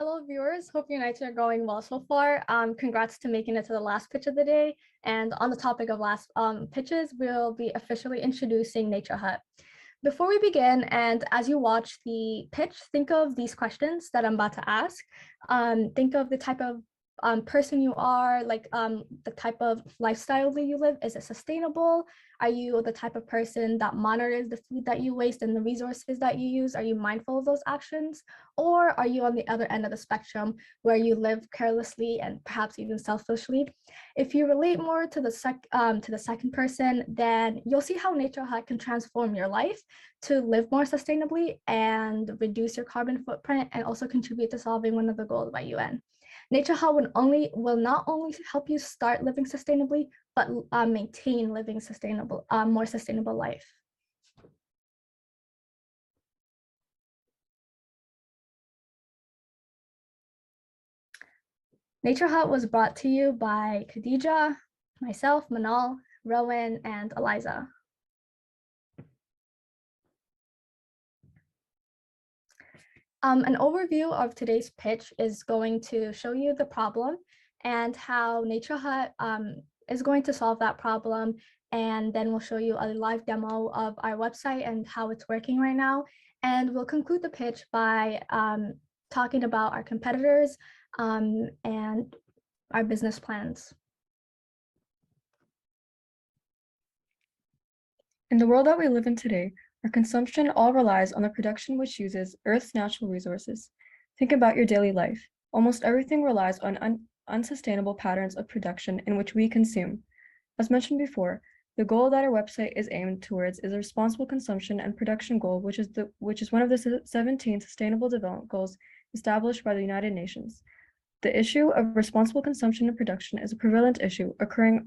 Hello viewers, hope your nights are going well so far. Congrats to making it to the last pitch of the day. And on the topic of last pitches, we'll be officially introducing Nature Hut. Before we begin, and as you watch the pitch, think of these questions that I'm about to ask. Think of the type of person you are, like the type of lifestyle that you live. Is it sustainable? Are you the type of person that monitors the food that you waste and the resources that you use? Are you mindful of those actions? Or are you on the other end of the spectrum where you live carelessly and perhaps even selfishly? If you relate more to the second person, then you'll see how Nature Hut can transform your life to live more sustainably and reduce your carbon footprint, and also contribute to solving one of the goals by UN. Nature Hut will not only help you start living sustainably, but maintain living sustainable, more sustainable life. Nature Hut was brought to you by Khadija, myself, Manal, Rowan, and Eliza. An overview of today's pitch is going to show you the problem and how Nature Hut is going to solve that problem. And then we'll show you a live demo of our website and how it's working right now. And we'll conclude the pitch by talking about our competitors and our business plans. In the world that we live in today, our consumption all relies on the production which uses Earth's natural resources. Think about your daily life. Almost everything relies on unsustainable patterns of production in which we consume. As mentioned before, the goal that our website is aimed towards is a responsible consumption and production goal, which is one of the 17 Sustainable Development Goals established by the United Nations. The issue of responsible consumption and production is a prevalent issue occurring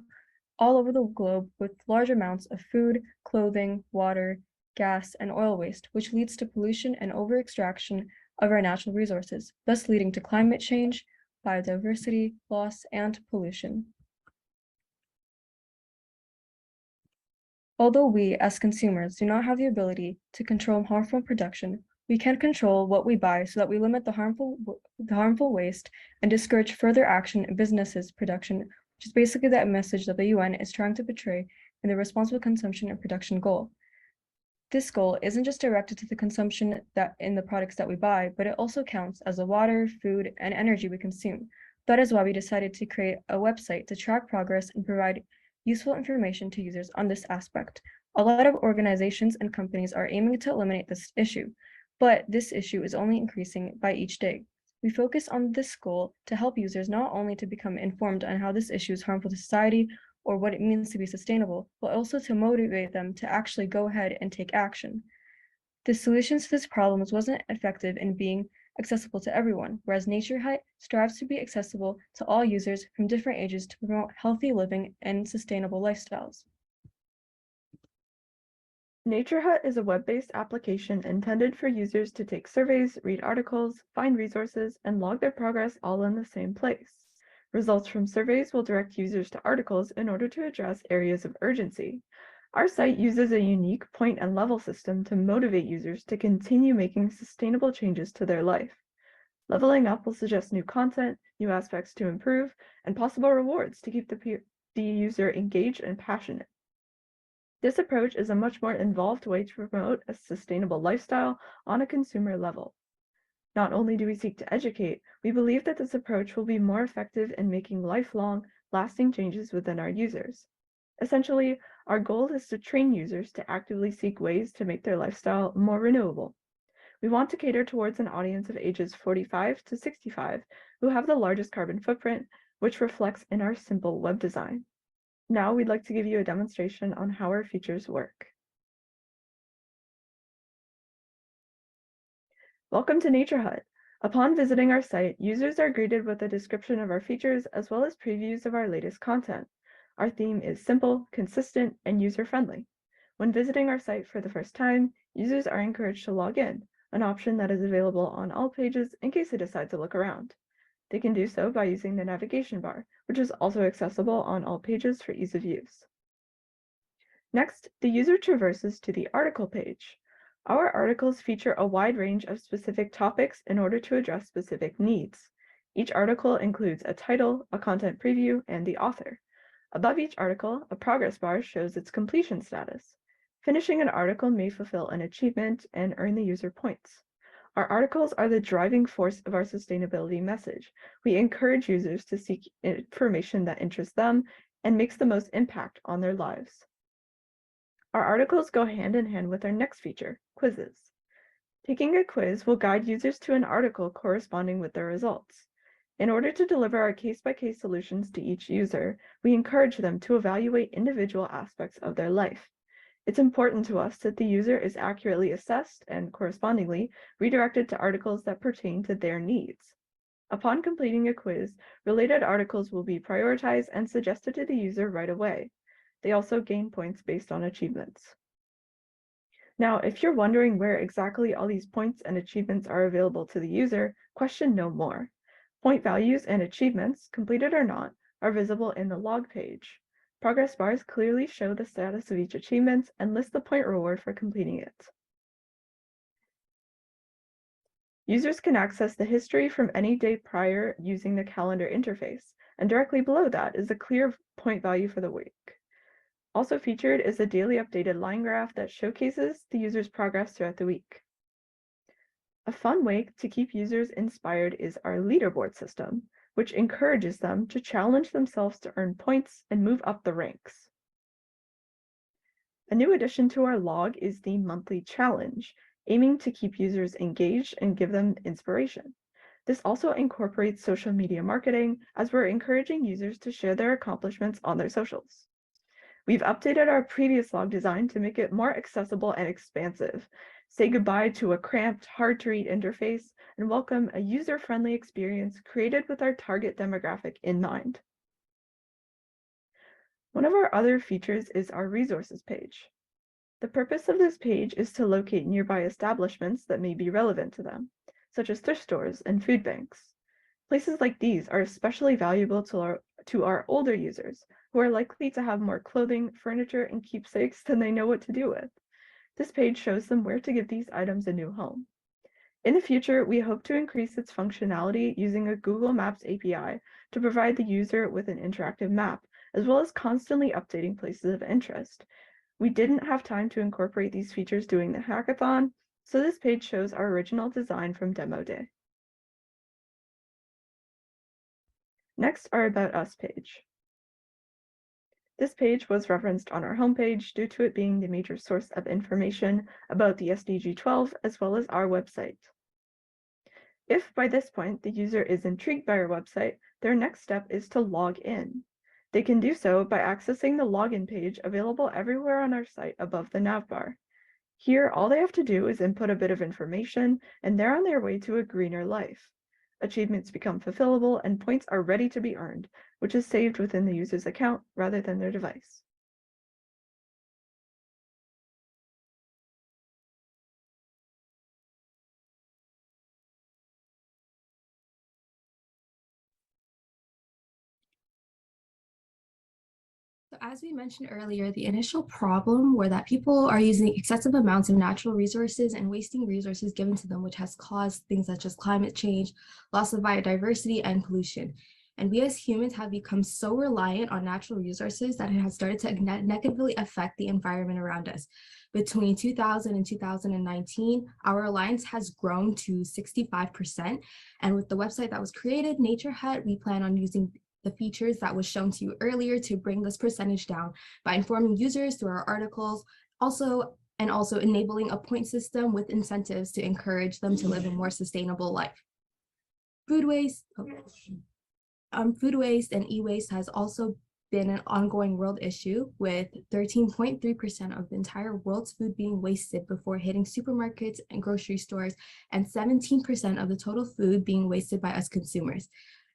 all over the globe with large amounts of food, clothing, water, gas, and oil waste, which leads to pollution and over-extraction of our natural resources, thus leading to climate change, biodiversity loss, and pollution. Although we, as consumers, do not have the ability to control harmful production, we can control what we buy so that we limit the harmful waste and discourage further action in businesses' production, which is basically that message that the UN is trying to portray in the responsible consumption and production goal. This goal isn't just directed to the consumption that in the products that we buy, but it also counts as the water, food, and energy we consume. That is why we decided to create a website to track progress and provide useful information to users on this aspect. A lot of organizations and companies are aiming to eliminate this issue, but this issue is only increasing by each day. We focus on this goal to help users not only to become informed on how this issue is harmful to society or what it means to be sustainable, but also to motivate them to actually go ahead and take action. The solutions to this problem wasn't effective in being accessible to everyone, whereas Nature Hut strives to be accessible to all users from different ages to promote healthy living and sustainable lifestyles. Nature Hut is a web-based application intended for users to take surveys, read articles, find resources, and log their progress all in the same place. Results from surveys will direct users to articles in order to address areas of urgency. Our site uses a unique point and level system to motivate users to continue making sustainable changes to their life. Leveling up will suggest new content, new aspects to improve, and possible rewards to keep the user engaged and passionate. This approach is a much more involved way to promote a sustainable lifestyle on a consumer level. Not only do we seek to educate, we believe that this approach will be more effective in making lifelong, lasting changes within our users. Essentially, our goal is to train users to actively seek ways to make their lifestyle more renewable. We want to cater towards an audience of ages 45 to 65 who have the largest carbon footprint, which reflects in our simple web design. Now we'd like to give you a demonstration on how our features work. Welcome to Nature Hut. Upon visiting our site, users are greeted with a description of our features as well as previews of our latest content. Our theme is simple, consistent, and user-friendly. When visiting our site for the first time, users are encouraged to log in, an option that is available on all pages in case they decide to look around. They can do so by using the navigation bar, which is also accessible on all pages for ease of use. Next, the user traverses to the article page. Our articles feature a wide range of specific topics in order to address specific needs. Each article includes a title, a content preview, and the author. Above each article, a progress bar shows its completion status. Finishing an article may fulfill an achievement and earn the user points. Our articles are the driving force of our sustainability message. We encourage users to seek information that interests them and makes the most impact on their lives. Our articles go hand in hand with our next feature, quizzes. Taking a quiz will guide users to an article corresponding with their results. In order to deliver our case-by-case solutions to each user, we encourage them to evaluate individual aspects of their life. It's important to us that the user is accurately assessed and correspondingly redirected to articles that pertain to their needs. Upon completing a quiz, related articles will be prioritized and suggested to the user right away. They also gain points based on achievements. Now, if you're wondering where exactly all these points and achievements are available to the user, question no more. Point values and achievements, completed or not, are visible in the log page. Progress bars clearly show the status of each achievement and list the point reward for completing it. Users can access the history from any day prior using the calendar interface, and directly below that is a clear point value for the week. Also featured is a daily updated line graph that showcases the user's progress throughout the week. A fun way to keep users inspired is our leaderboard system, which encourages them to challenge themselves to earn points and move up the ranks. A new addition to our log is the monthly challenge, aiming to keep users engaged and give them inspiration. This also incorporates social media marketing, as we're encouraging users to share their accomplishments on their socials. We've updated our previous log design to make it more accessible and expansive, say goodbye to a cramped, hard-to-read interface, and welcome a user-friendly experience created with our target demographic in mind. One of our other features is our resources page. The purpose of this page is to locate nearby establishments that may be relevant to them, such as thrift stores and food banks. Places like these are especially valuable to our older users, who are likely to have more clothing, furniture, and keepsakes than they know what to do with. This page shows them where to give these items a new home. In the future, we hope to increase its functionality using a Google Maps API to provide the user with an interactive map, as well as constantly updating places of interest. We didn't have time to incorporate these features during the hackathon, so this page shows our original design from Demo Day. Next, our About Us page. This page was referenced on our homepage due to it being the major source of information about the SDG 12 as well as our website. If by this point the user is intrigued by our website, their next step is to log in. They can do so by accessing the login page available everywhere on our site above the navbar. Here, all they have to do is input a bit of information, and they're on their way to a greener life. Achievements become fulfillable and points are ready to be earned, which is saved within the user's account rather than their device. So as we mentioned earlier, the initial problem were that people are using excessive amounts of natural resources and wasting resources given to them, which has caused things such as climate change, loss of biodiversity, and pollution. And we as humans have become so reliant on natural resources that it has started to negatively affect the environment around us. Between 2000 and 2019, our reliance has grown to 65%. And with the website that was created, Nature Hut, we plan on using the features that was shown to you earlier to bring this percentage down by informing users through our articles, also enabling a point system with incentives to encourage them to live a more sustainable life. Food waste and e-waste has also been an ongoing world issue, with 13.3% of the entire world's food being wasted before hitting supermarkets and grocery stores, and 17% of the total food being wasted by us consumers.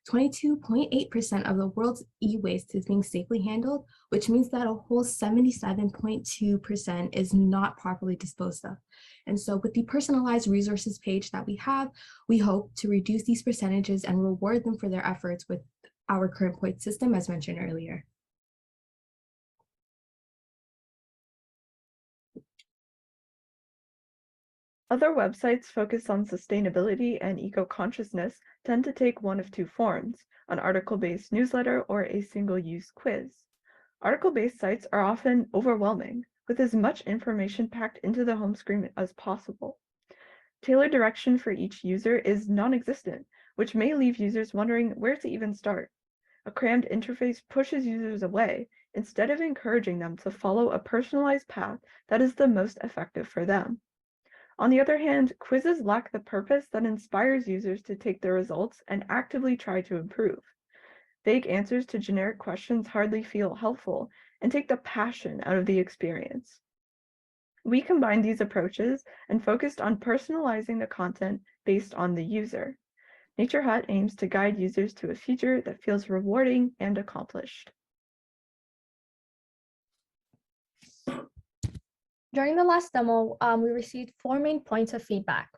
22.8% of the world's e-waste is being safely handled, which means that a whole 77.2% is not properly disposed of. And so with the personalized resources page that we have, we hope to reduce these percentages and reward them for their efforts with our current point system, as mentioned earlier. Other websites focused on sustainability and eco-consciousness tend to take one of two forms, an article-based newsletter or a single-use quiz. Article-based sites are often overwhelming, with as much information packed into the home screen as possible. Tailored direction for each user is non-existent, which may leave users wondering where to even start. A crammed interface pushes users away instead of encouraging them to follow a personalized path that is the most effective for them. On the other hand, quizzes lack the purpose that inspires users to take the results and actively try to improve. Vague answers to generic questions hardly feel helpful and take the passion out of the experience. We combined these approaches and focused on personalizing the content based on the user. Nature Hut aims to guide users to a future that feels rewarding and accomplished. During the last demo, we received 4 main points of feedback.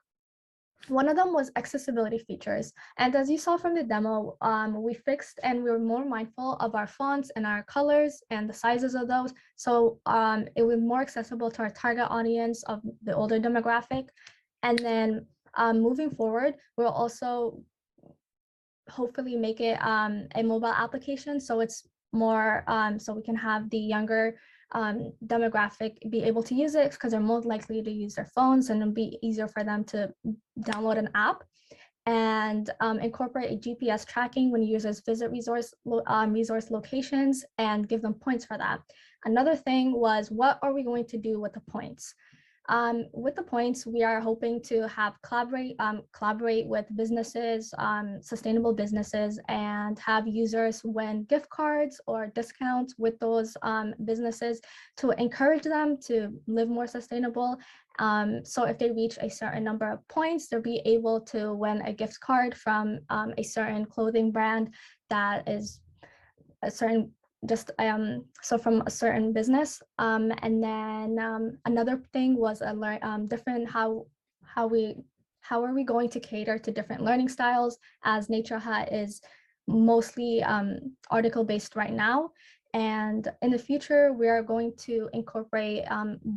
One of them was accessibility features. And as you saw from the demo, we fixed and we were more mindful of our fonts and our colors and the sizes of those. So it was more accessible to our target audience of the older demographic. And then moving forward, we'll also hopefully make it a mobile application. So it's more, so we can have the younger demographic be able to use it because they're more likely to use their phones, and it'll be easier for them to download an app and incorporate a GPS tracking when users visit resource locations and give them points for that. Another thing was, what are we going to do with the points? With the points, we are hoping to have collaborate with businesses, sustainable businesses, and have users win gift cards or discounts with those businesses to encourage them to live more sustainable. So if they reach a certain number of points, they'll be able to win a gift card from a certain clothing brand that is a certain so from a certain business. And then another thing was different how are we going to cater to different learning styles, as Nature Hut is mostly article based right now. And in the future, we are going to incorporate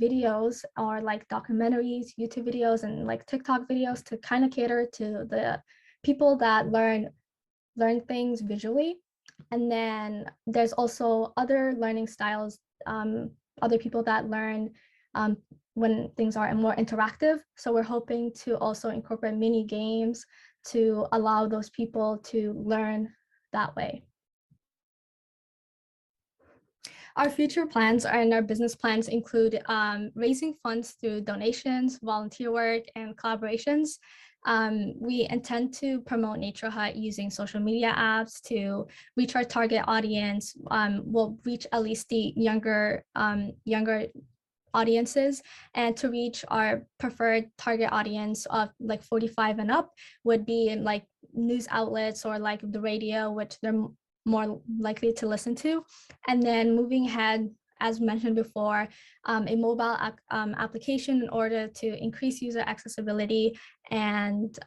videos or like documentaries, YouTube videos, and like TikTok videos to kind of cater to the people that learn things visually. And then there's also other learning styles, other people that learn when things are more interactive. So we're hoping to also incorporate mini games to allow those people to learn that way. Our future plans and our business plans include raising funds through donations, volunteer work, and collaborations. We intend to promote Nature Hut using social media apps to reach our target audience. We'll reach at least the younger audiences, and to reach our preferred target audience of like 45 and up would be in like news outlets or like the radio, which they're more likely to listen to. And then moving ahead, as mentioned before, a mobile application in order to increase user accessibility. And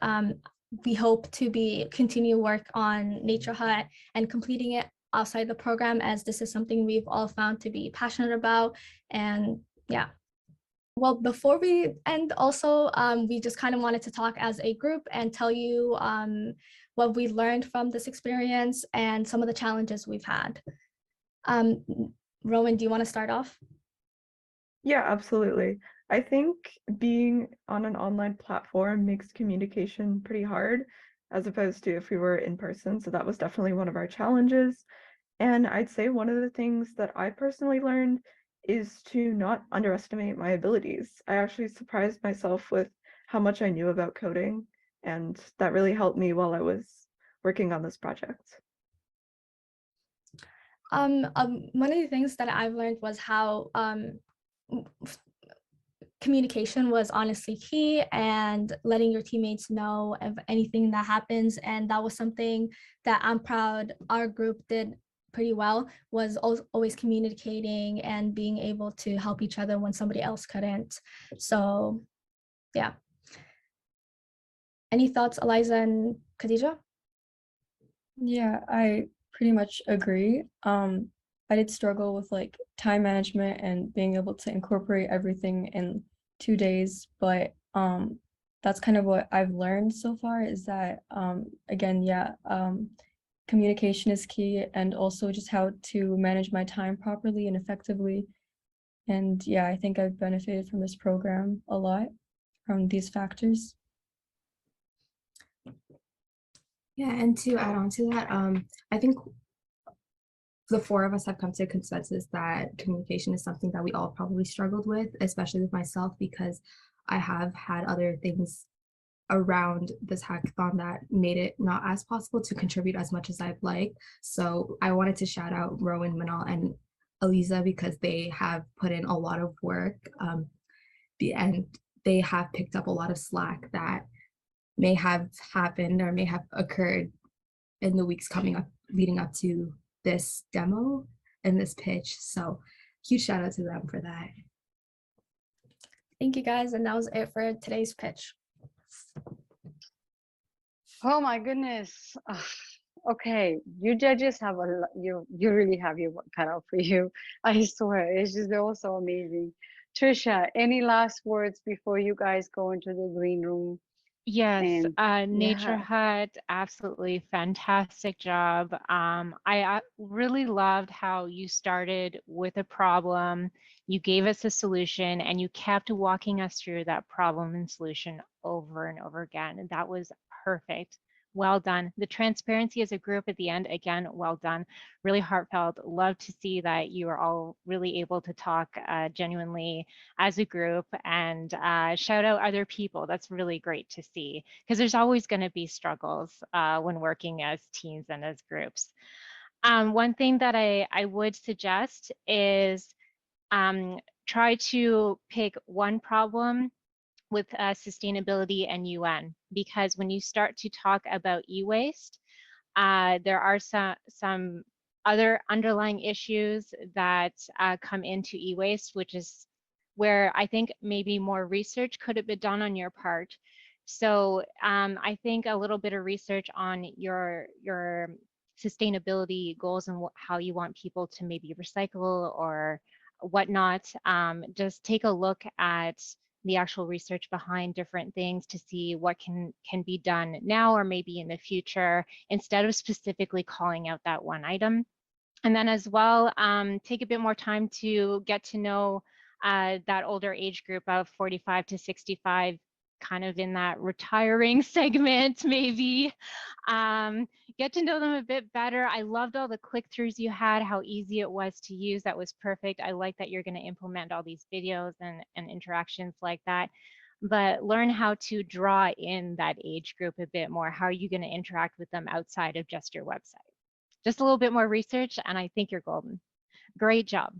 we hope to continue work on Nature Hut and completing it outside the program, as this is something we've all found to be passionate about. And yeah. Well, before we end, also, we just kind of wanted to talk as a group and tell you what we learned from this experience and some of the challenges we've had. Rowan, do you want to start off? Yeah, absolutely. I think being on an online platform makes communication pretty hard, as opposed to if we were in person. So that was definitely one of our challenges. And I'd say one of the things that I personally learned is to not underestimate my abilities. I actually surprised myself with how much I knew about coding, and that really helped me while I was working on this project. One of the things that I've learned was how communication was honestly key, and letting your teammates know of anything that happens. And that was something that I'm proud our group did pretty well, was always communicating and being able to help each other when somebody else couldn't. So yeah. Any thoughts, Eliza and Khadija? Yeah, I pretty much agree. I did struggle with time management and being able to incorporate everything in 2 days, but that's kind of what I've learned so far, is that again, yeah, communication is key, and also just how to manage my time properly and effectively. And yeah, I think I've benefited from this program a lot from these factors. Yeah, and to add on to that, I think the four of us have come to a consensus that communication is something that we all probably struggled with, especially with myself, because I have had other things around this hackathon that made it not as possible to contribute as much as I'd like. So I wanted to shout out Rowan, Manal, and Aliza because they have put in a lot of work, and they have picked up a lot of slack that may have happened or may have occurred in the weeks coming up, leading up to this demo and this pitch. So huge shout out to them for that. Thank you guys, and that was it for today's pitch. Oh my goodness. Okay, you judges have you really have your work cut out for you. I swear, it's just they're all so amazing. Trisha, any last words before you guys go into the green room? Yes, And Nature yeah. Hut, absolutely fantastic job. I really loved how you started with a problem, you gave us a solution, and you kept walking us through that problem and solution over and over again. And that was perfect. Well done. The transparency as a group at the end, again, well done. Really heartfelt. Love to see that you are all really able to talk genuinely as a group, and shout out other people. That's really great to see, because there's always going to be struggles when working as teams and as groups. One thing that I would suggest is try to pick one problem with sustainability and UN, because when you start to talk about e-waste, there are some other underlying issues that come into e-waste, which is where I think maybe more research could have been done on your part. So I think a little bit of research on your sustainability goals and how you want people to maybe recycle or whatnot. Just take a look at the actual research behind different things to see what can be done now or maybe in the future, instead of specifically calling out that one item. And then as well, take a bit more time to get to know that older age group of 45 to 65, kind of in that retiring segment, maybe. Get to know them a bit better. I loved all the click-throughs you had, how easy it was to use. That was perfect. I like that you're going to implement all these videos and interactions like that. But learn how to draw in that age group a bit more. How are you going to interact with them outside of just your website? Just a little bit more research, and I think you're golden. Great job.